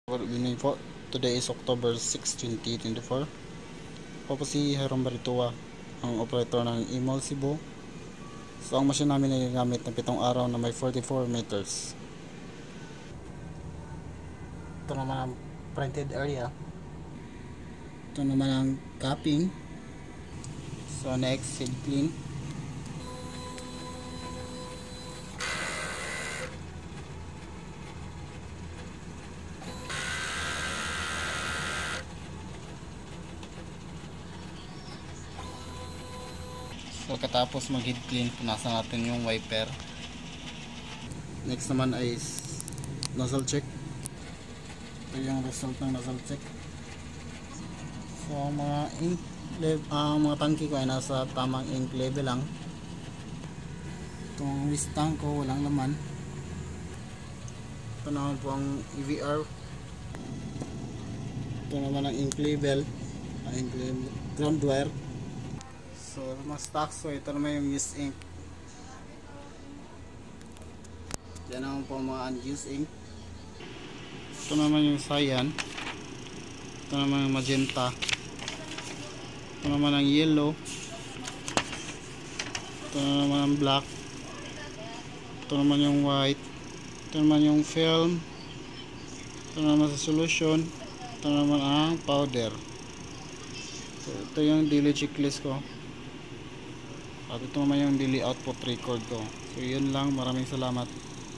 Good evening po. Today is October 6, 2024. Ako po si Hiram Barritua, ang operator ng Imol Cebu. So ang machine namin ay gamit ng 7 araw na may 44 meters. Ito naman ang printed area. Ito naman ang capping. So next, seed clean. So katapos mag head clean, punasan natin yung wiper. Next naman ay nozzle check. Ito yung result ng nozzle check. So ang mga tangki ko ay nasa tamang ink level lang. Itong waste tank ko walang laman. Ito naman po ang EVR. Ito naman ang ink level, ground wire. So mga stock, so ito naman yung used ink. Yan naman po mga unused ink. Ito naman yung cyan. Ito naman yung magenta. Ito naman ang yellow. Ito naman ang black. Ito naman yung white. Ito naman yung film. Ito naman sa solution. Ito naman ang powder. So ito yung daily checklist ko. At ito naman yung daily output record ko. So yun lang, maraming salamat.